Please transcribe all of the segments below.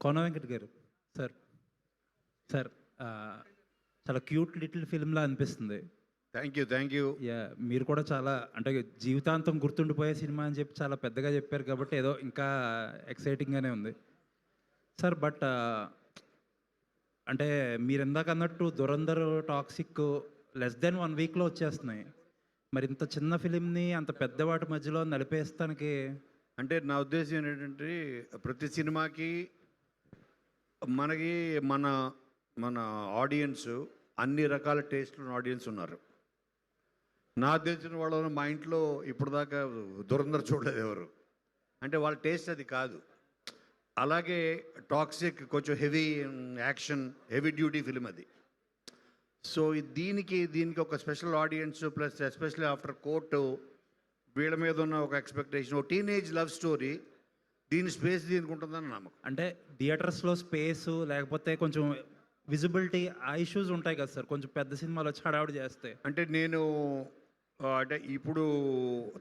కోన వెంకట్ గారు sir sir చాలా cute little ఫిల్మ్లా అనిపిస్తుంది. Thank you. యా మీరు కూడా చాలా అంటే జీవితాంతం గుర్తుండిపోయే సినిమా అని చెప్పి చాలా పెద్దగా చెప్పారు కాబట్టి ఏదో ఇంకా ఎక్సైటింగ్గానే ఉంది సార్. బట్ అంటే మీరు ఇందాక అన్నట్టు దురంధర్ టాక్సిక్ లెస్ దెన్ 1 వీక్లో వచ్చేస్తున్నాయి. మరి ఇంత చిన్న ఫిలింని అంత పెద్దవాటి మధ్యలో నలిపేస్తానికి అంటే నా ఉద్దేశం ఏంటంటే ప్రతి సినిమాకి మనకి మన మన ఆడియన్స్ అన్ని రకాల టేస్ట్లు ఉన్న ఆడియన్స్ ఉన్నారు. నా తెలిసిన వాళ్ళు మా ఇంట్లో ఇప్పుడు దాకా దురంధర్ చూడలేదు ఎవరు. అంటే వాళ్ళ టేస్ట్ అది కాదు. అలాగే టాక్సిక్ కొంచెం heavy action heavy duty film అది. సో దీనికి ఒక special audience plus especially after court వీళ్ళ మీద ఉన్న ఒక ఎక్స్పెక్టేషన్, ఒక టీనేజ్ లవ్ స్టోరీ, దీని స్పేస్ దీనికి ఉంటుందని నమ్మకం. అంటే థియేటర్స్లో స్పేసు లేకపోతే కొంచెం విజిబిలిటీ ఆ ఇష్యూస్ ఉంటాయి కదా సార్, కొంచెం పెద్ద సినిమాలు వచ్చి హడావుడి చేస్తే. అంటే నేను అంటే ఇప్పుడు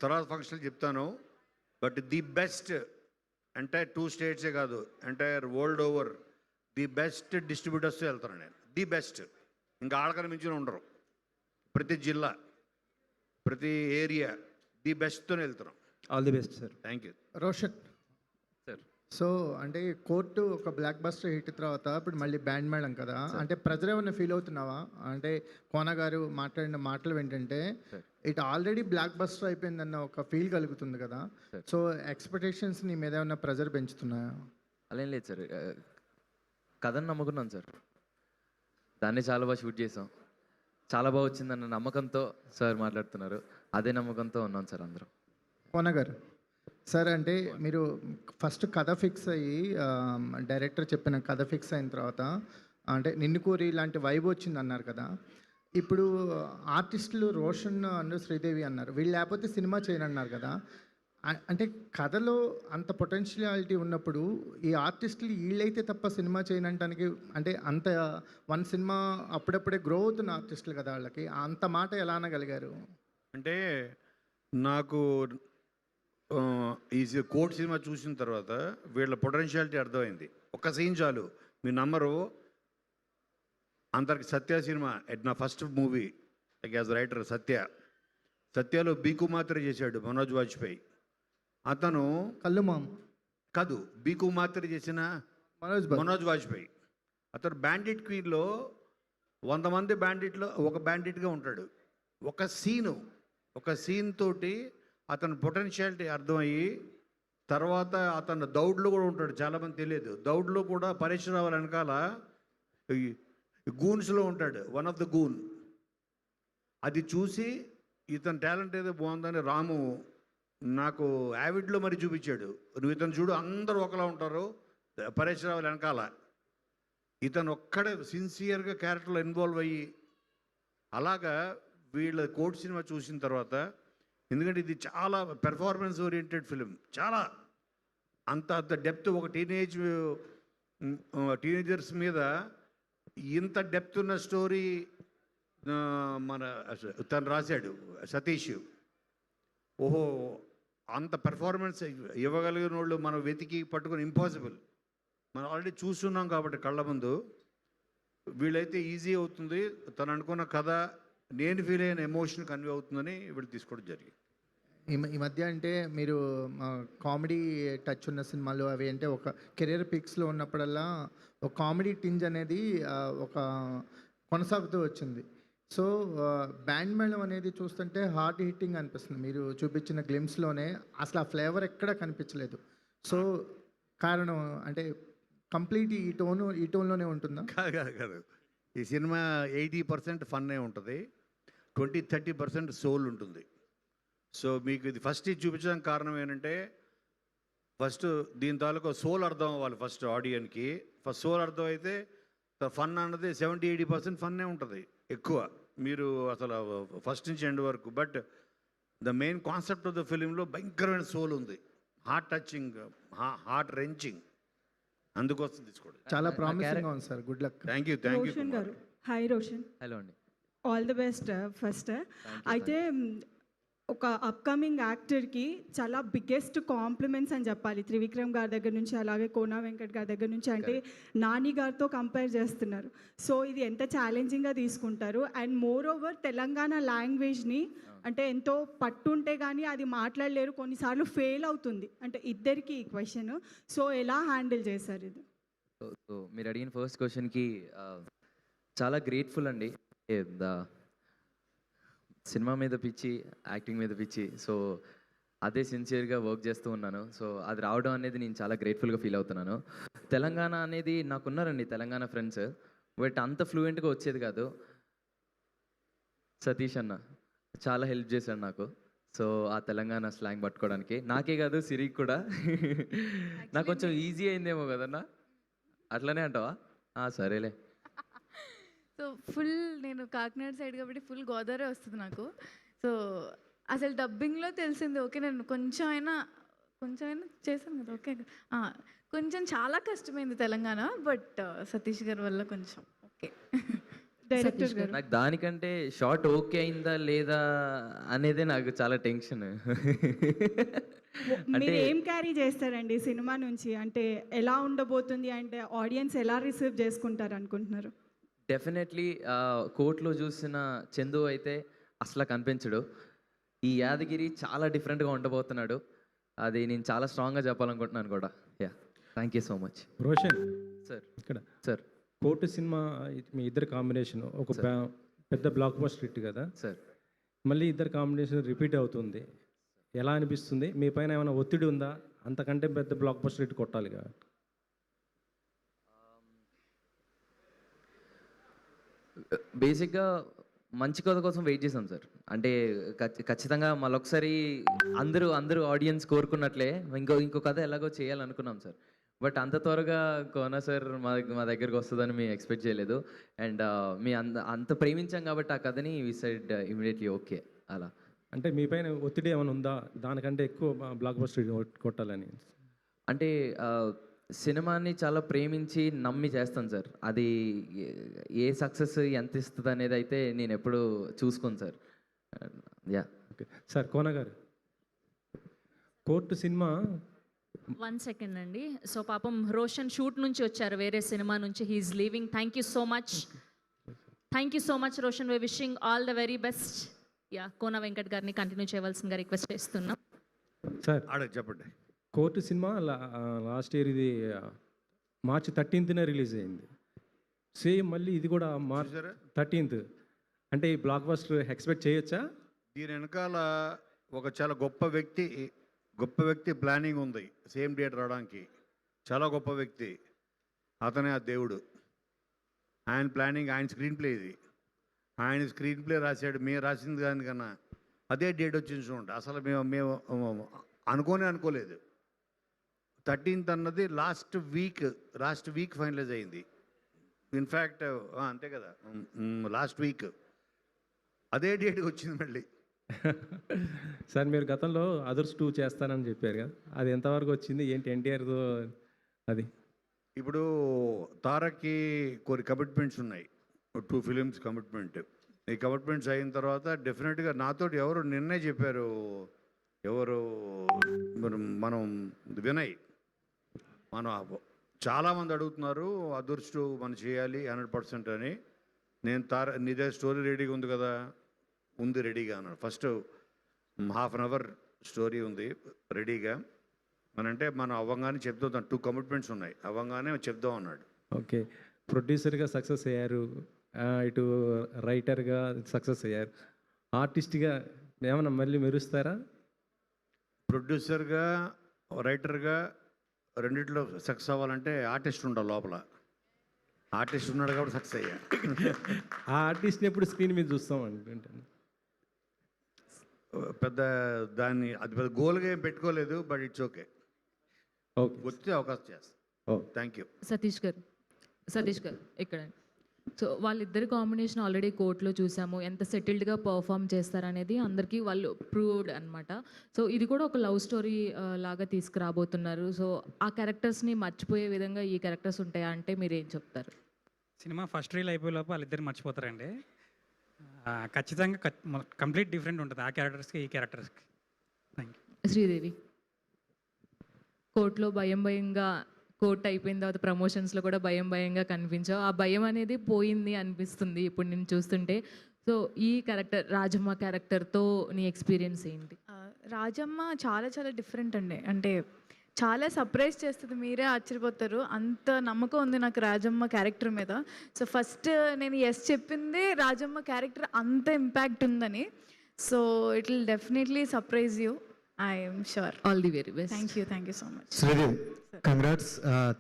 తర్వాత ఫంక్షన్లు చెప్తాను. బట్ ది బెస్ట్ ఎంటైర్ 2 స్టేట్సే కాదు, entire world over the best distributors వెళ్తాను నేను. ది బెస్ట్, ఇంకా ఆడకని మించిన ఉండరు. ప్రతి జిల్లా ప్రతి ఏరియా ది బెస్ట్తోనే వెళ్తున్నాం. All the best sir. Thank you. Roshan sir so అంటే కోర్టు ఒక బ్లాక్ బస్టర్ హిట్ తర్వాత ఇప్పుడు మళ్ళీ బ్యాండ్ మేళం కదా, అంటే ప్రజలు ఏమైనా ఫీల్ అవుతున్నావా? అంటే కోన గారు మాట్లాడిన మాటలు ఏంటంటే ఇట్ ఆల్రెడీ బ్లాక్ బస్టర్ అయిపోయిందన్న ఒక ఫీల్ కలుగుతుంది కదా. సో ఎక్స్పెక్టేషన్స్ నీ మీద ఏమైనా ప్రెజర్ పెంచుతున్నాయా? అలా ఏం లేదు సార్, కథను నమ్ముకున్నాను సార్. దాన్ని చాలా బాగా షూట్ చేసాం, చాలా బాగా వచ్చిందన్న నమ్మకంతో సార్ మాట్లాడుతున్నారు. అదే నమ్మకంతో ఉన్నాం సార్ అందరం. కోన గారు సార్, అంటే మీరు ఫస్ట్ కథ ఫిక్స్ అయ్యి డైరెక్టర్ చెప్పిన కథ ఫిక్స్ అయిన తర్వాత అంటే నిన్ను కోరి ఇలాంటి వైబ్ వచ్చింది అన్నారు కదా. ఇప్పుడు ఆర్టిస్టులు రోషన్ అండ్ శ్రీదేవి అన్నారు, వీళ్ళు లేకపోతే సినిమా చేయనన్నారు కదా. అంటే కథలో అంత పొటెన్షియాలిటీ ఉన్నప్పుడు ఈ ఆర్టిస్టులు వీళ్ళైతే తప్ప సినిమా చేయనంటానికి అంటే అంత 1 సినిమా అప్పుడప్పుడే గ్రో అవుతున్న ఆర్టిస్టులు కదా, వాళ్ళకి అంత మాట ఎలా అనగలిగారు? అంటే నాకు ఈ కోర్ట్ సినిమా చూసిన తర్వాత వీళ్ళ పొటెన్షియాలిటీ అర్థమైంది. ఒక సీన్ చాలు, మీ నమ్మరు. అందరికి సత్య సినిమా నా ఫస్ట్ మూవీ యాజ్ రైటర్. సత్యలో బీకు మాత్ర చేశాడు మనోజ్ వాజ్పేయి. అతను కళ్ళు మామ కాదు, బీకు మాత్ర చేసిన మనోజ్ వాజ్పేయి. అతను బ్యాండిట్ క్వీన్లో 100 మంది బ్యాండిట్లో ఒక బ్యాండిట్గా ఉంటాడు. ఒక సీన్ తోటి అతని పొటెన్షియాలిటీ అర్థమయ్యి తర్వాత అతను దౌడ్లో కూడా ఉంటాడు. చాలామంది తెలియదు, దౌడ్లో కూడా పరేష్ రావు వెనకాల గూన్స్లో ఉంటాడు, వన్ ఆఫ్ ద గూన్. అది చూసి ఇతని టాలెంట్ ఏదో బాగుందని రాము నాకు యావిడ్లో మరి చూపించాడు. నువ్వు ఇతను చూడు, అందరూ ఒకలా ఉంటారు పరేష్ రావు వెనకాల. ఇతను ఒక్కడే సిన్సియర్గా క్యారెక్టర్లో ఇన్వాల్వ్ అయ్యి అలాగా వీళ్ళ కోర్ట్ సినిమా చూసిన తర్వాత, ఎందుకంటే ఇది చాలా పెర్ఫార్మెన్స్ ఓరియంటెడ్ ఫిలిం, చాలా అంత డెప్త్. ఒక టీనేజర్స్ మీద ఇంత డెప్త్ ఉన్న స్టోరీ మన తను రాశాడు సతీష్. ఓహో, అంత పెర్ఫార్మెన్స్ ఇవ్వగలిగిన వాళ్ళు మనం వెతికి పట్టుకొని ఇంపాసిబుల్. మనం ఆల్రెడీ చూస్తున్నాం కాబట్టి కళ్ళ ముందు. వీళ్ళైతే ఈజీ అవుతుంది, తను అనుకున్న కథ నేను ఫీల్ అయిన ఎమోషన్ కన్వే అవుతుందని వీళ్ళు తీసుకోవడం జరిగింది. ఈ మధ్య అంటే మీరు కామెడీ టచ్ ఉన్న సినిమాలు అవి అంటే ఒక కెరీర్ పిక్స్లో ఉన్నప్పుడల్లా ఒక కామెడీ టింజ్ అనేది ఒక కొనసాగుతూ వచ్చింది. సో బ్యాండ్ మేళం అనేది చూస్తుంటే హార్ట్ హిట్టింగ్ అనిపిస్తుంది. మీరు చూపించిన గ్లిమ్స్లోనే అసలు ఆ ఫ్లేవర్ ఎక్కడ కనిపించలేదు. సో కారణం అంటే కంప్లీట్ ఈ టోన్లోనే ఉంటుందా? కాదు. ఈ సినిమా 80% ఫన్నే ఉంటుంది, 20-30% సోల్ ఉంటుంది. సో మీకు ఇది ఫస్ట్ ఇది చూపించడానికి కారణం ఏంటంటే ఫస్ట్ దీని తాలూకు సోల్ అర్థం అవ్వాలి ఫస్ట్ ఆడియన్కి. ఫస్ట్ సోల్ అర్థం అయితే ఫన్ అన్నది 70-80% ఫన్నే ఉంటుంది ఎక్కువ, మీరు అసలు ఫస్ట్ నుంచి ఎండ్ వరకు. But the main concept of the ఫిలింలో భయంకరమైన సోల్ ఉంది, హార్ట్ టచింగ్, హార్ట్ రెంచింగ్. అందుకోసం తీసుకోండి. చాలా ప్రామిసింగ్ ఉంది sir. Good luck. Thank you. Roshan గారు, హాయ్ రోషన్. హలో అండి. All the best first. అయితే ఒక అప్కమింగ్ యాక్టర్కి చాలా బిగ్గెస్ట్ కాంప్లిమెంట్స్ అని చెప్పాలి. త్రివిక్రమ్ గారి దగ్గర నుంచి, అలాగే కోనా వెంకట్ గారి దగ్గర నుంచి. అంటే నాని గారితో కంపేర్ చేస్తున్నారు. సో ఇది ఎంత ఛాలెంజింగ్గా తీసుకుంటారు. అండ్ మోర్ ఓవర్ తెలంగాణ లాంగ్వేజ్ని అంటే ఎంతో పట్టుంటే కానీ అది మాట్లాడలేరు, కొన్నిసార్లు ఫెయిల్ అవుతుంది. అంటే ఇద్దరికి ఈ క్వశ్చన్. సో ఎలా హ్యాండిల్ చేశారు ఇది? సో మీరు అడిగిన ఫస్ట్ క్వశ్చన్కి చాలా గ్రేట్ఫుల్ అండి. సినిమా మీద పిచ్చి, యాక్టింగ్ మీద పిచ్చి. సో అదే సిన్సియర్గా వర్క్ చేస్తూ ఉన్నాను. సో అది రావడం అనేది నేను చాలా గ్రేట్ఫుల్గా ఫీల్ అవుతున్నాను. తెలంగాణ అనేది నాకున్నారండి తెలంగాణ ఫ్రెండ్స్, బట్ అంత ఫ్లూయెంట్గా వచ్చేది కాదు. సతీష్ అన్న చాలా హెల్ప్ చేశాడు నాకు. సో ఆ తెలంగాణ స్లాంగ్ పట్టుకోవడానికి నాకే కాదు, సిరికి కూడా. నాకు కొంచెం ఈజీ అయిందేమో కదన్నా, అట్లనే అంటావా? సరేలే. సో ఫుల్ నేను కాకినాడ సైడ్ కాబట్టి ఫుల్ గోదావరి వస్తుంది నాకు. సో అసలు డబ్బింగ్లో తెలిసింది ఓకే, నేను కొంచెం అయినా చేశాను కదా ఓకే. కొంచెం చాలా కష్టమైంది తెలంగాణ, బట్ సతీష్ గారి వల్ల కొంచెం ఓకే. డైరెక్టర్ గారు నాకు దానికంటే షార్ట్ ఓకే అయిందా లేదా అనేదే నాకు చాలా టెన్షన్. మీరు ఏం క్యారీ చేస్తారండి సినిమా నుంచి? అంటే ఎలా ఉండబోతుంది, అంటే ఆడియన్స్ ఎలా రిసీవ్ చేసుకుంటారు అనుకుంటున్నారు? డెఫినెట్లీ కోర్టులో చూసిన చందు అయితే అసలు కనిపించడు. ఈ యాదగిరి చాలా డిఫరెంట్గా ఉండబోతున్నాడు. అది నేను చాలా స్ట్రాంగ్గా చెప్పాలనుకుంటున్నాను కూడా. Yeah, thank you so much. Roshan sir. ఇక్కడ సార్. కోర్టు సినిమా మీ ఇద్దరు కాంబినేషన్ ఒక పెద్ద బ్లాక్ బస్టర్ హిట్ కదా సార్. మళ్ళీ ఇద్దరు కాంబినేషన్ రిపీట్ అవుతుంది, ఎలా అనిపిస్తుంది? మీ పైన ఏమైనా ఒత్తిడి ఉందా? అంతకంటే పెద్ద బ్లాక్ బస్టర్ హిట్ కొట్టాలి కదా. బేసిక్గా మంచి కథ కోసం వెయిట్ చేసాం సార్. అంటే ఖచ్చితంగా మళ్ళొకసారి అందరూ ఆడియన్స్ కోరుకున్నట్లే ఇంకో కథ ఎలాగో చేయాలనుకున్నాం సార్. బట్ అంత త్వరగా కోనా సార్ మా దగ్గరికి వస్తుందని మేము ఎక్స్పెక్ట్ చేయలేదు. అండ్ మీ అంత ప్రేమించాం కాబట్టి ఆ కథని వి సైడ్ ఇమీడియట్లీ ఓకే. అలా అంటే మీ పైన ఒత్తిడి ఏమైనా ఉందా దానికంటే ఎక్కువ బ్లాక్ బస్టర్ హిట్ కొట్టాలని? అంటే సినిమాని చాలా ప్రేమించి నమ్మి చేస్తాను సార్. అది ఏ సక్సెస్ ఎంత ఇస్తుంది అనేది అయితే నేను ఎప్పుడు చూసుకోను sir. Yeah. Okay sir. Kona గారు, కోర్టు సినిమా 1 సెకండ్ అండి. సో పాపం రోషన్ షూట్ నుంచి వచ్చారు, వేరే సినిమా నుంచి. He's leaving. Thank you so much Roshan. We wishing all the very best. Yeah, Kona Venkat గారిని కంటిన్యూ చేయవలసిందిగా రిక్వెస్ట్ చేస్తున్నాం. సార్ చెప్పండి. కోర్టు సినిమా లాస్ట్ ఇయర్ ఇది మార్చి 13th రిలీజ్ అయింది. సేమ్ మళ్ళీ ఇది కూడా మార్చ్ 13th. అంటే ఈ బ్లాక్ బస్టర్ ఎక్స్పెక్ట్ చేయొచ్చా? దీని వెనకాల ఒక చాలా గొప్ప వ్యక్తి ప్లానింగ్ ఉంది సేమ్ డేట్ రావడానికి. చాలా గొప్ప వ్యక్తి, అతనే ఆ దేవుడు. ఆయన ప్లానింగ్, ఆయన స్క్రీన్ ప్లే ఇది. ఆయన స్క్రీన్ ప్లే రాశాడు, మేము రాసింది దానికన్నా అదే డేట్ వచ్చింది చూడండి. అసలు మేము అనుకోలేదు. 13th అన్నది లాస్ట్ వీక్ ఫైనలైజ్ అయింది. ఇన్ఫ్యాక్ట్ అంతే కదా, లాస్ట్ వీక్ అదే డేట్కి వచ్చింది మళ్ళీ. సార్ మీరు గతంలో అదర్స్ 2 చేస్తానని చెప్పారు కదా, అది ఎంతవరకు వచ్చింది? ఏంటి ఎన్టీఆర్తో అది? ఇప్పుడు తారక్కి కొన్ని కమిట్మెంట్స్ ఉన్నాయి, 2 ఫిలిమ్స్ కమిట్మెంట్. ఈ కమిట్మెంట్స్ అయిన తర్వాత డెఫినెట్గా నాతోటి ఎవరు నిన్నే చెప్పారు, మనం వినయ్, చాలామంది అడుగుతున్నారు అదృష్టు మనం చేయాలి 100% అని. నేను నీ దగ్గర స్టోరీ రెడీగా ఉంది కదా? ఉంది, రెడీగా అన్నాడు. ఫస్ట్ ½ an hour స్టోరీ ఉంది రెడీగా. అంటే మనం అవ్వంగానే చెప్తాం, 2 కమిట్మెంట్స్ ఉన్నాయి, అవ్వంగానే చెప్దాం అన్నాడు. ఓకే. ప్రొడ్యూసర్గా సక్సెస్ అయ్యారు, ఇటు రైటర్గా సక్సెస్ అయ్యారు, ఆర్టిస్ట్గా ఏమన్నా మళ్ళీ మెరుస్తారా? ప్రొడ్యూసర్గా రైటర్గా రెండిట్లో సక్సెస్ అవ్వాలంటే ఆర్టిస్ట్ ఉండాలి లోపల. ఆర్టిస్ట్ ఉన్నాడు కాబట్టి సక్సెస్ అయ్యా. ఆ ఆర్టిస్ట్ని ఎప్పుడు స్క్రీన్ మీద చూస్తాం అంటే అది పెద్ద గోల్గా ఏం పెట్టుకోలేదు, బట్ ఇట్స్ ఓకే. ఓకే, వచ్చే అవకాశం చేస్తాం. Thank you. సతీష్ గారు ఇక్కడ. సో వాళ్ళిద్దరి కాంబినేషన్ ఆల్రెడీ కోర్టులో చూసాము, ఎంత సెటిల్డ్గా పర్ఫామ్ చేస్తారనేది అందరికీ వాళ్ళు ప్రూవ్డ్ అనమాట. సో ఇది కూడా ఒక లవ్ స్టోరీ లాగా తీసుకురాబోతున్నారు. సో ఆ క్యారెక్టర్స్ని మర్చిపోయే విధంగా ఈ క్యారెక్టర్స్ ఉంటాయా అంటే మీరు ఏం చెప్తారు? సినిమా ఫస్ట్ రీల్ అయిపోయేలోపు వాళ్ళిద్దరు మర్చిపోతారండి. ఖచ్చితంగా కంప్లీట్ డిఫరెంట్ ఉంటుంది ఆ క్యారెక్టర్స్కి ఈ క్యారెక్టర్స్కి. Thank you. శ్రీదేవి కోర్టులో భయం భయంగా, కోర్ట్ అయిపోయిన తర్వాత ప్రమోషన్స్లో కూడా భయం భయంగా కనిపించావు. ఆ భయం అనేది పోయింది అనిపిస్తుంది ఇప్పుడు నేను చూస్తుంటే. సో ఈ క్యారెక్టర్ రాజమ్మ క్యారెక్టర్తో నీ ఎక్స్పీరియన్స్ ఏంటి? రాజమ్మ చాలా చాలా డిఫరెంట్ అండి. అంటే చాలా సర్ప్రైజ్ చేస్తుంది, మీరే ఆశ్చర్యపోతారు. అంత నమ్మకం ఉంది నాకు రాజమ్మ క్యారెక్టర్ మీద. సో ఫస్ట్ నేను ఎస్ చెప్పిందే రాజమ్మ క్యారెక్టర్ అంత ఇంపాక్ట్ ఉందని. So it will definitely surprise you, I'm sure. All the very best. Thank you so much. Sridevi congrats,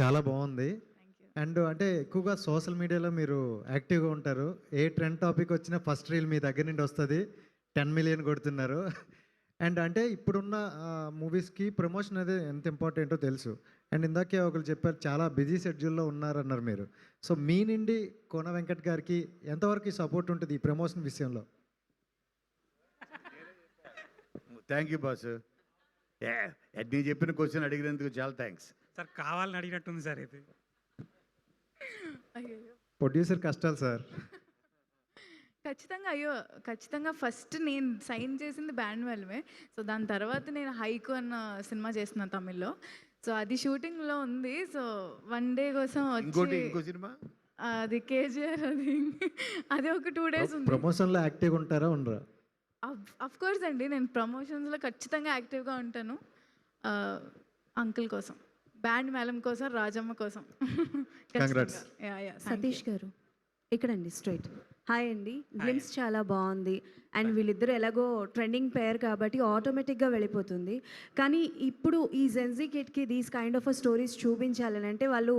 చాలా బాగుంది. అండ్ అంటే ఎక్కువగా సోషల్ మీడియాలో మీరు యాక్టివ్గా ఉంటారు. ఏ ట్రెండ్ టాపిక్ వచ్చినా ఫస్ట్ రీల్ మీ దగ్గర నుండి వస్తుంది. 10 మిలియన్ కొడుతున్నారు. అండ్ అంటే ఇప్పుడున్న మూవీస్కి ప్రమోషన్ అనేది ఎంత ఇంపార్టెంటో తెలుసు. అండ్ ఇందాకే ఒకరు చెప్పారు చాలా బిజీ షెడ్యూల్లో ఉన్నారన్నారు మీరు. సో మీ నుండి కోన వెంకట్ గారికి ఎంతవరకు సపోర్ట్ ఉంటుంది ఈ ప్రమోషన్ విషయంలో? Thank you boss. నేను చెప్పిన క్వశ్చన్ అడిగినందుకు చాలా థ్యాంక్స్. సార్ కావాలని అడిగినట్టుంది సార్ ఇది. అయ్యో ప్రొడ్యూసర్ కష్టాలు సార్. ఖచ్చితంగా ఫస్ట్ నేను సైన్ చేసింది బ్యాండ్ వెల్వే. సో దాని తర్వాత నేను హైకు అన్న సినిమా చేస్తున్నాను తమిళ్లో. సో అది షూటింగ్లో ఉంది. సో 1 డే కోసం ఇంకో సినిమా అది కేజీఆర్, అది ఒక 2 days ఉంది. ప్రమోషన్లో యాక్టివ్గా ఉంటారా ఉండరా? అఫ్ కోర్స్ అండి, నేను ప్రమోషన్స్లో ఖచ్చితంగా యాక్టివ్గా ఉంటాను. అంకుల్ కోసం, బ్యాండ్ మేళం కోసం, రాజమ్మ కోసం. Congrats. సతీష్ గారు ఇక్కడండి స్ట్రైట్. హాయ్ అండి. గ్లిమ్స్ చాలా బాగుంది అండ్ వీళ్ళిద్దరు ఎలాగో ట్రెండింగ్ పేర్ కాబట్టి ఆటోమేటిక్గా వెళ్ళిపోతుంది. కానీ ఇప్పుడు ఈ జెన్జీ కిడ్కి దీస్ కైండ్ ఆఫ్ స్టోరీస్ చూపించాలని అంటే వాళ్ళు